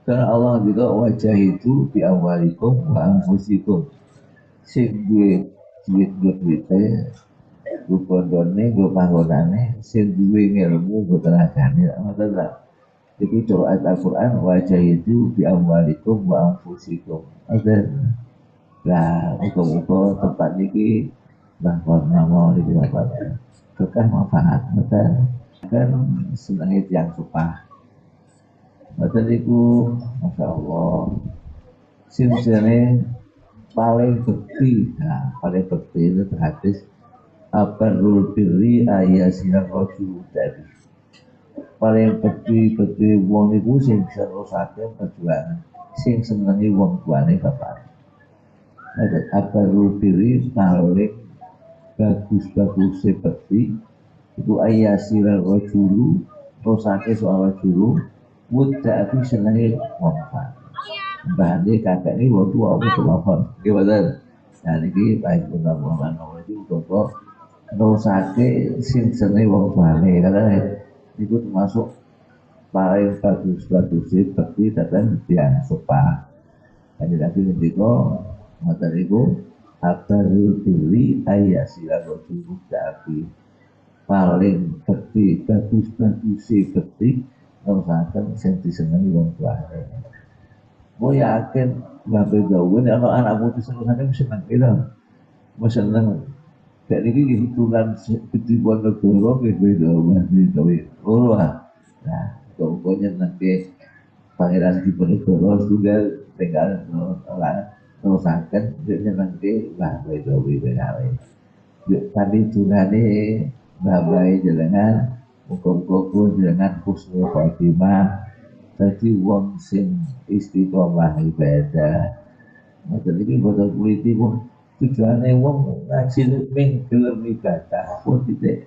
karena Allah juga wajah itu bi awalikum wa anfusikum sing duit gue pondone gue panggonane sing duwe ilmu gue tenagane ngoten ta itu ayat Al-Qur'an wajah itu bi awalikum wa anfusikum ada. Nah, muka-muka tempat ini bahwa nama itu apa? Berkah manfaat, betul. Kan senangnya yang supah. Betul itu, masya Allah. Sebenarnya paling bekti, nah paling bekti itu terhadis abarul birri ayasilan roju tadi. Paling bekti wong itu sing bisa rusakin perjuangan, sing senangi wong tuane bapak. Ada abarul birri paling bagus seperti itu ayasilan rojulu rusake soal rojulu muda aku senangi wong tuane. Bahane kakek ini waktu aku telepon, gimana? Nah ini baik benar nomor itu untuk rusake sing seneng wong tuane karena itu termasuk paling bagus seperti datang yang sopan. Jadi nanti ketika materi itu abarul birri ayasila rojulu tapi paling bagus seperti rusake sing disenengi wong tuane. Gue yakin bapak gawen kalau anak putu senengane seneng gitu, mau seneng. Kayak ini hitungan ketibuan negara gitu beda banget gawe. Nah, pokoknya nanti Pangeran Diponegoro tunggal tinggal terusaken nyenengke Mbah Bedowi Benawi. Yuk tadi tunane Mbah Bae jenengan muga-muga jenengan husnul khotimah dadi wong sing istiqomah ibadah. Ngoten iki boten kuliti pun tujuane wong ngaji ming gelem ibadah pun titik.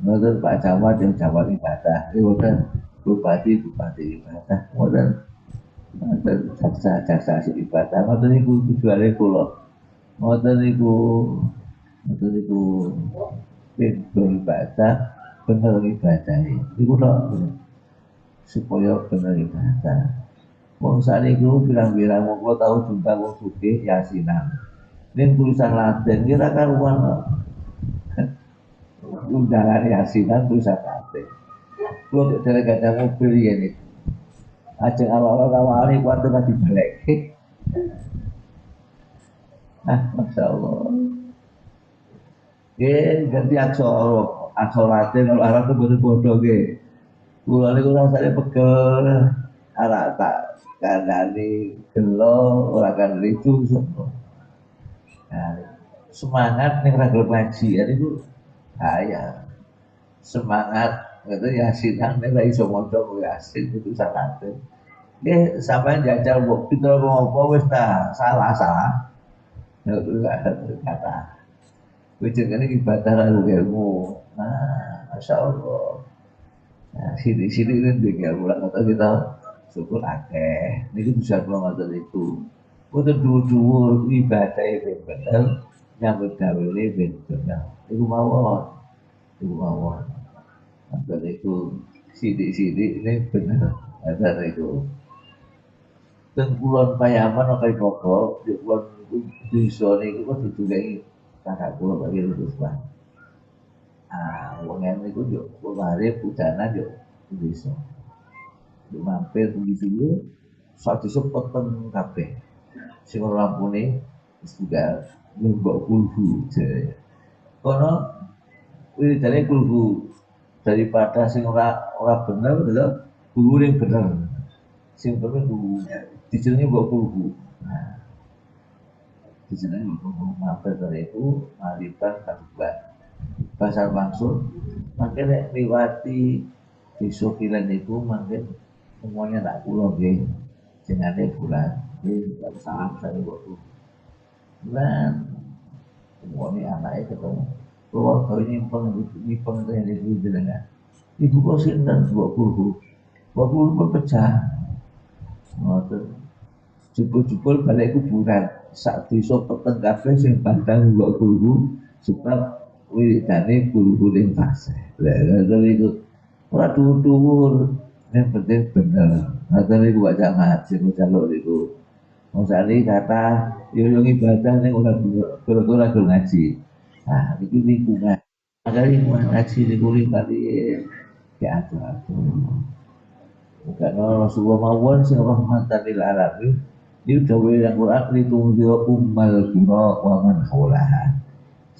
Ngoten Pak Camat yang camat ibadah, ngoten bupati ibadah, ngoten jaksa ibadah, ngoten niku tujuane kula. Ngoten niku ibadah bener ibadah niku supaya bener ibadah. Wong sakniku bilang-bilang wong tau jumpa wong sugih yasinan. Ning tulisan Latin kira karuan undangan yasinan tulisan Latin. Kulo dhewe gak mobil yen iki. Ajeng ala-ala kawali kuwi ora dibalekke. Masya Allah. Ganti aksara Latin kalau Arab itu bodoh-bodoh ge. Kula niku rasane pegel arek tak kandhani gelo ora kandhani itu. Semangat ning ra gelem ngaji niku bahaya. Semangat itu yasinan nek ra iso maca yasin itu sanate. Nggih sampeyan jajal mbok pinter apa wis ta salah. Nek kata jenenge ibadah lalu ilmu. Masya Allah. Sini ndek ilmu lak kata kita syukur akeh. Niki bisa kula ngoten niku. Boten dhuwur-dhuwur ibadah bener, nyambut gawene bener. Iku mawon. Antara itu sidik-sidik ini bener. Antara itu Kulon Payaman okai pokok, kulon desa niku kok didungai kakak kula bagi lurus Pak. Wong niku yo kemare budana yo desa. Yo mampir di situ, sak desa peteng kabeh. Sing ora lampune wis juga mbok kulhu. Kono wiridane kulhu daripada sing ora bener lho guru yang bener. Sing bener guru dijenenge mbok kulhu. Dijenenge mbok mampir dari itu maliban kaduban. Pasar Mansur mangke nek liwati desa Kilen niku mangke semuanya tak kula nggih jenenge bulan nggih salam sare mbok bulan semuanya anake ketemu keluarga nyimpen dari ibu jenengan ibu kok sinten mbok kulhu pun pecah ngoten jebul-jebul balik kuburan sak desa peteng kabeh sing pandang mbok kulhu sebab wiridane kulhu ning fase. Lah itu ora dhuwur-dhuwur, yang penting bener. Ngoten niku wae ngaji jaluk niku. Wong sakniki kata yo ibadah ning ora ngaji. Iki lingkungan. Makanya lingkungan ngaji niku kali diatur-atur. Bukan Rasulullah mawon sing rahmatan lil alamin. Ini dawuh yang Quran litungzira ummal qura wa man haulaha.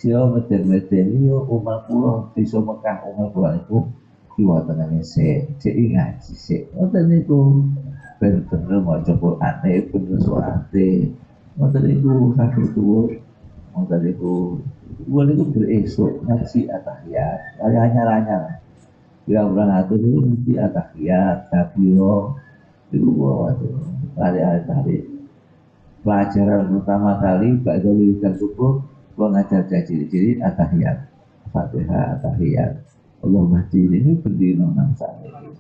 Sira meden-medeni yo umat kula desa Mekah umat kula iku kiwatenane sik ngaji sik. Ngoten niku ben bener maca Qur'ane bener salate. Ngoten niku sakit tuwuh. Ngoten niku kula niku besok ngaji atahiyat. Anyar-anyar. Pirang-pirang atus niku ngaji atahiyat, kabiro. Iku waduh. Hari-hari pelajaran pertama kali Pak Dawid dan subuh gua ngajar ciri-ciri atahiyat, Fatihah, atahiyat. Allahumma hdini ini berdino nang sakniki.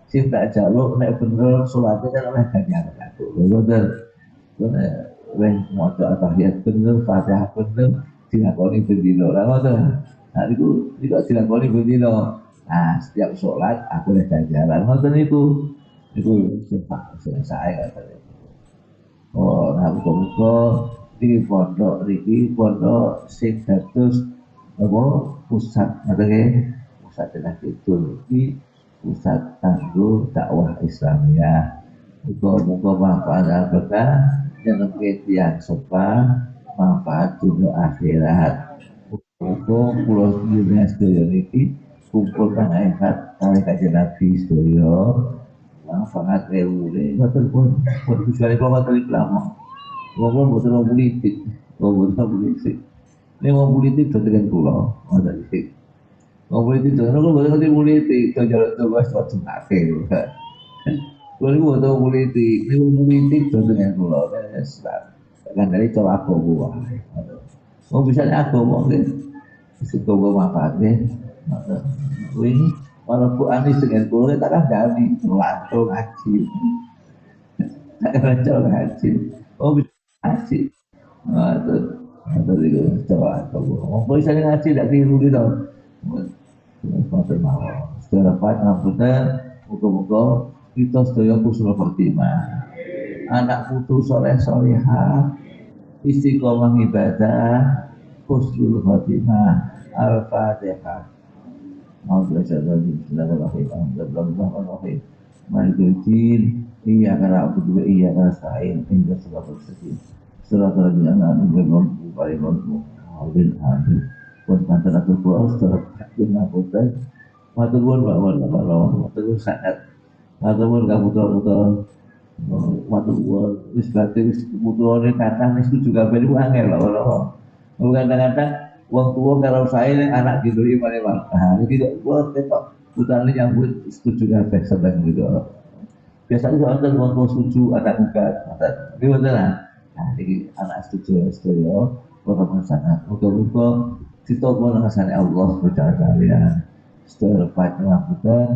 Sing tak jaluk nek bener salate kan oleh ganjaran aku. Bener. Nek maca atahiyat bener, Fatihah bener, dilakoni berdino. Lah ngoten. Niku dilakoni berdino. Setiap sholat aku oleh ganjaran. Ngoten niku. Niku sing sae ngoten. Muga-muga iki pondok sing dados pusat Daerah Kidul iki pusat kanggo dakwah Islamiyah. Muga-muga manfaat berkah jenenge tiyang sopan manfaat dunia akhirat. Muga kula sedaya niki kumpul kang ehat kali kanjeng Nabi sedaya manfaat ilmu betul pun kecuali kalau kali lama ngomong betul politik ngomong politik ini ngomong politik dengan pulau ada di ngomong politik dengan aku betul betul politik itu jalan coba suatu kafe kan kalau betul politik ini ngomong politik dengan pulau kan dari coba aku buah mau bisa aku mungkin suka manfaatnya ini walaupun Anies dengan pulau kita kan dari langsung ngaji langsung ngaji bisa ngaji atau itu coba mau bisa ngaji tidak keliru gitu secara pat ngapunten muka-muka kita sedaya husnul khotimah anak putu soleh solehah istiqomah ibadah husnul khotimah al-fatihah. Bismillahirrahmanirrahim. Malikul iya karena aku juga iya karena sain hingga surat tersebut surat lagi anak nubeng paling nubeng amin amin pun kantor atau pulau surat dengan putai matur nuwun matur sangat matur nuwun kamu betul matur nuwun wis berarti wis putuane kadang wis juga ben angel lho kadang-kadang wong tua kalau saya yang anak gitu ini mana ini tidak buat ketok putaran yang setuju kabeh sedang gitu biasanya soalnya wong tua setuju anak bukan ini betul nah ini anak setuju orang sangat muka-muka kita mau ngasani Allah berdoa kalian setelah lepas melakukan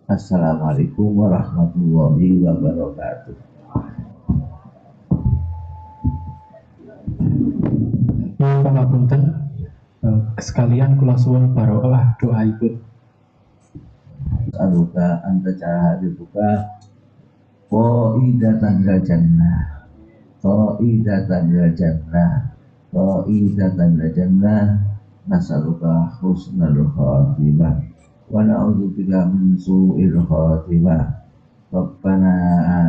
Assalamualaikum warahmatullahi wabarakatuh. Pangapunten sekalian kula suwun barokah doaipun. Aluka anta cara dibuka qaidatan jannah qaidatan jannah qaidatan jannah nasaluka husnul khatimah wa na'udzubika min su'il khatimah Rabbana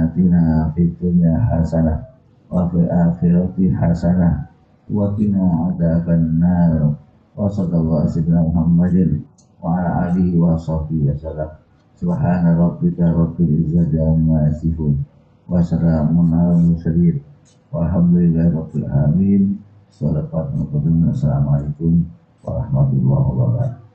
atina fid dunya hasanah wa fil akhirati hasanah wa qina adzabannar wa sallallahu sayyidina Muhammadin wa ala alihi wa sahbihi wasallam subhana rabbika rabbil izzati amma yasifun wa salamun alal mursalin walhamdulillahi rabbil alamin. Assalamualaikum warahmatullahi wabarakatuh.